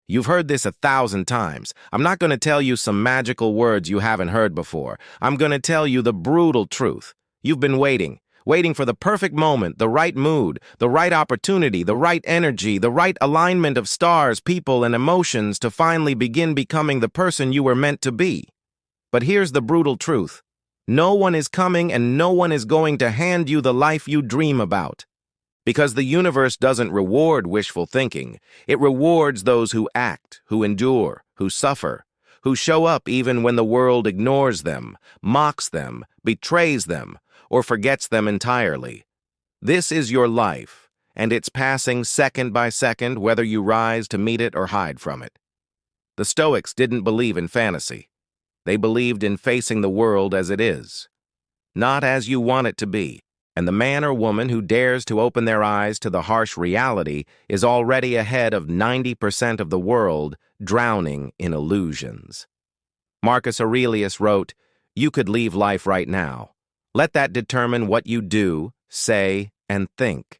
You've heard this 1,000 times. I'm not going to tell you some magical words you haven't heard before. I'm going to tell you the brutal truth. You've been waiting for the perfect moment, the right mood, the right opportunity, the right energy, the right alignment of stars, people, and emotions to finally begin becoming the person you were meant to be. But here's the brutal truth. No one is coming and no one is going to hand you the life you dream about. Because the universe doesn't reward wishful thinking. It rewards those who act, who endure, who suffer, who show up even when the world ignores them, mocks them, betrays them, or forgets them entirely. This is your life, and it's passing second by second whether you rise to meet it or hide from it. The Stoics didn't believe in fantasy. They believed in facing the world as it is, not as you want it to be. And the man or woman who dares to open their eyes to the harsh reality is already ahead of 90% of the world, drowning in illusions. Marcus Aurelius wrote, "You could leave life right now. Let that determine what you do, say, and think."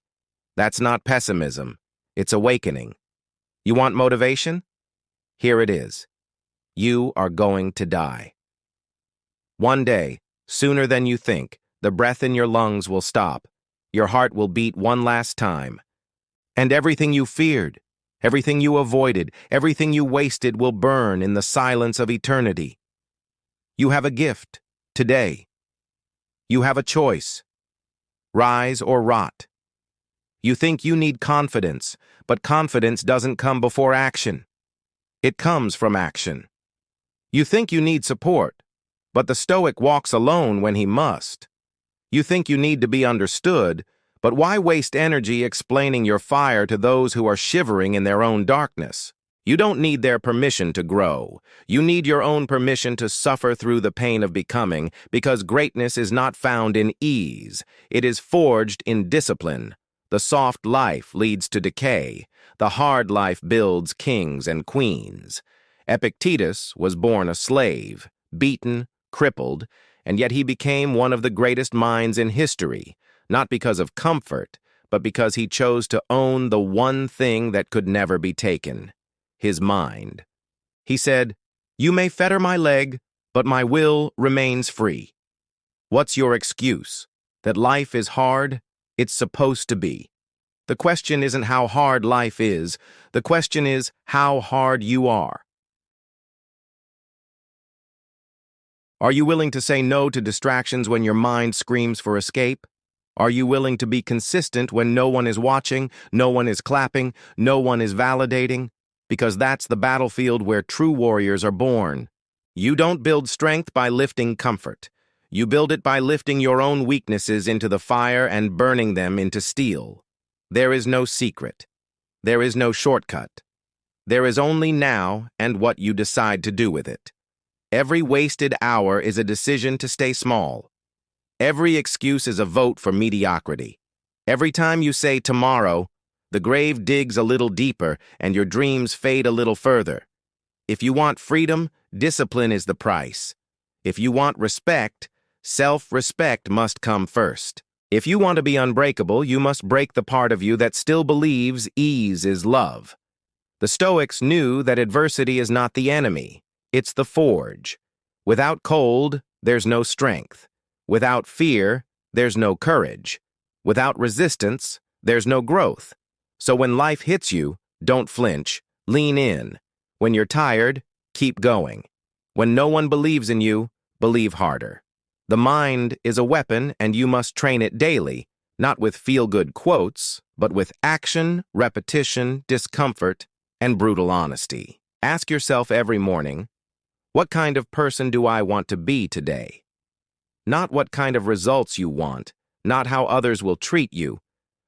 That's not pessimism. It's awakening. You want motivation? Here it is. You are going to die. One day, sooner than you think, the breath in your lungs will stop. Your heart will beat one last time. And everything you feared, everything you avoided, everything you wasted will burn in the silence of eternity. You have a gift today. You have a choice. Rise or rot. You think you need confidence, but confidence doesn't come before action. It comes from action. You think you need support, but the Stoic walks alone when he must. You think you need to be understood, but why waste energy explaining your fire to those who are shivering in their own darkness? You don't need their permission to grow. You need your own permission to suffer through the pain of becoming, because greatness is not found in ease. It is forged in discipline. The soft life leads to decay. The hard life builds kings and queens. Epictetus was born a slave, beaten, crippled, and yet he became one of the greatest minds in history, not because of comfort, but because he chose to own the one thing that could never be taken, his mind. He said, "You may fetter my leg, but my will remains free." What's your excuse? That life is hard? It's supposed to be. The question isn't how hard life is. The question is how hard you are. Are you willing to say no to distractions when your mind screams for escape? Are you willing to be consistent when no one is watching, no one is clapping, no one is validating? Because that's the battlefield where true warriors are born. You don't build strength by lifting comfort. You build it by lifting your own weaknesses into the fire and burning them into steel. There is no secret. There is no shortcut. There is only now and what you decide to do with it. Every wasted hour is a decision to stay small. Every excuse is a vote for mediocrity. Every time you say tomorrow, the grave digs a little deeper and your dreams fade a little further. If you want freedom, discipline is the price. If you want respect, self-respect must come first. If you want to be unbreakable, you must break the part of you that still believes ease is love. The Stoics knew that adversity is not the enemy. It's the forge. Without cold, there's no strength. Without fear, there's no courage. Without resistance, there's no growth. So when life hits you, don't flinch, lean in. When you're tired, keep going. When no one believes in you, believe harder. The mind is a weapon and you must train it daily, not with feel-good quotes, but with action, repetition, discomfort, and brutal honesty. Ask yourself every morning, what kind of person do I want to be today? Not what kind of results you want, not how others will treat you,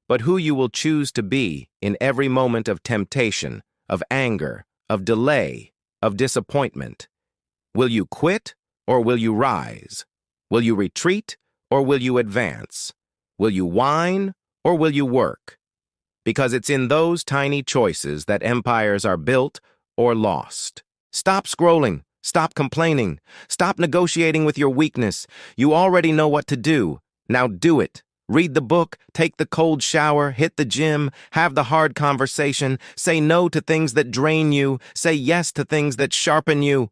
but who you will choose to be in every moment of temptation, of anger, of delay, of disappointment. Will you quit or will you rise? Will you retreat or will you advance? Will you whine or will you work? Because it's in those tiny choices that empires are built or lost. Stop scrolling. Stop complaining. Stop negotiating with your weakness. You already know what to do. Now do it. Read the book, take the cold shower, hit the gym, have the hard conversation, say no to things that drain you, say yes to things that sharpen you.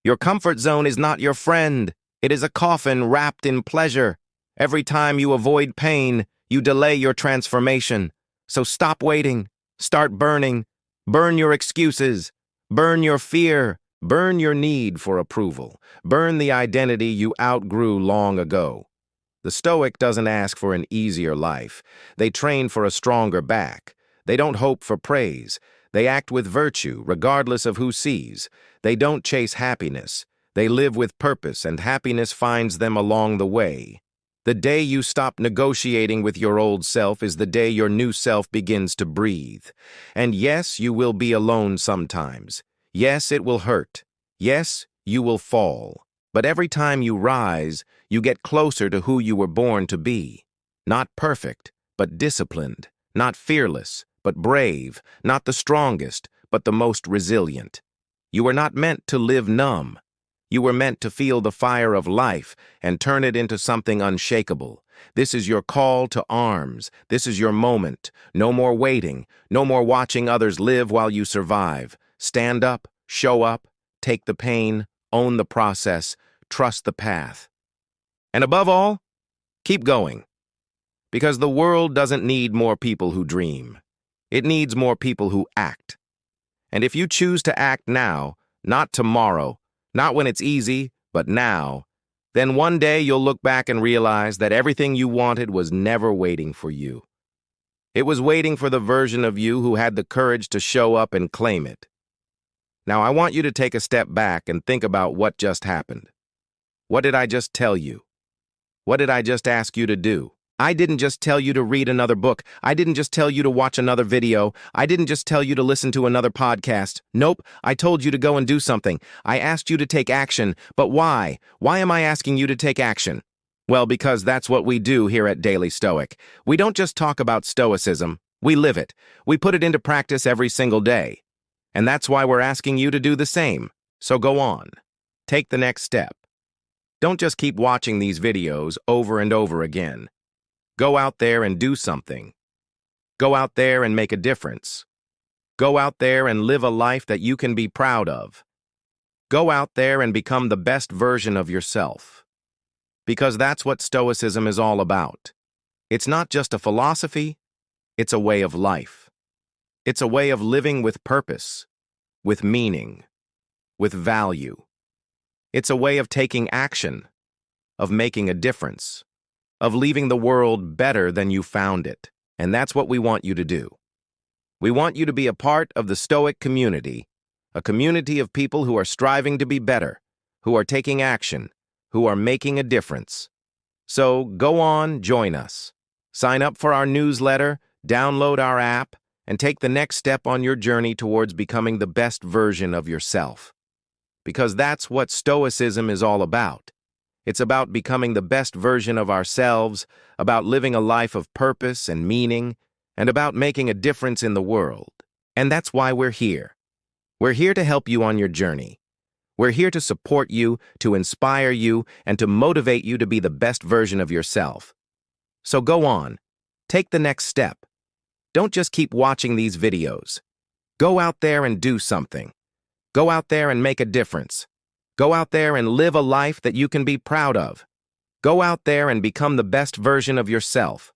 Your comfort zone is not your friend. It is a coffin wrapped in pleasure. Every time you avoid pain, you delay your transformation. So stop waiting. Start burning. Burn your excuses. Burn your fear. Burn your need for approval. Burn the identity you outgrew long ago. The Stoic doesn't ask for an easier life. They train for a stronger back. They don't hope for praise. They act with virtue, regardless of who sees. They don't chase happiness. They live with purpose, and happiness finds them along the way. The day you stop negotiating with your old self is the day your new self begins to breathe. And yes, you will be alone sometimes. Yes, it will hurt. Yes, you will fall. But every time you rise, you get closer to who you were born to be. Not perfect, but disciplined. Not fearless, but brave. Not the strongest, but the most resilient. You were not meant to live numb. You were meant to feel the fire of life and turn it into something unshakable. This is your call to arms. This is your moment. No more waiting. No more watching others live while you survive. Stand up, show up, take the pain, own the process, trust the path. And above all, keep going. Because the world doesn't need more people who dream. It needs more people who act. And if you choose to act now, not tomorrow, not when it's easy, but now, then one day you'll look back and realize that everything you wanted was never waiting for you. It was waiting for the version of you who had the courage to show up and claim it. Now, I want you to take a step back and think about what just happened. What did I just tell you? What did I just ask you to do? I didn't just tell you to read another book. I didn't just tell you to watch another video. I didn't just tell you to listen to another podcast. Nope, I told you to go and do something. I asked you to take action. But why? Why am I asking you to take action? Well, because that's what we do here at Daily Stoic. We don't just talk about Stoicism. We live it. We put it into practice every single day. And that's why we're asking you to do the same. So go on. Take the next step. Don't just keep watching these videos over and over again. Go out there and do something. Go out there and make a difference. Go out there and live a life that you can be proud of. Go out there and become the best version of yourself. Because that's what Stoicism is all about. It's not just a philosophy, it's a way of life. It's a way of living with purpose, with meaning, with value. It's a way of taking action, of making a difference, of leaving the world better than you found it. And that's what we want you to do. We want you to be a part of the Stoic community, a community of people who are striving to be better, who are taking action, who are making a difference. So go on, join us. Sign up for our newsletter, download our app, and take the next step on your journey towards becoming the best version of yourself. Because that's what Stoicism is all about. It's about becoming the best version of ourselves, about living a life of purpose and meaning, and about making a difference in the world. And that's why we're here. We're here to help you on your journey. We're here to support you, to inspire you, and to motivate you to be the best version of yourself. So go on. Take the next step. Don't just keep watching these videos. Go out there and do something. Go out there and make a difference. Go out there and live a life that you can be proud of. Go out there and become the best version of yourself.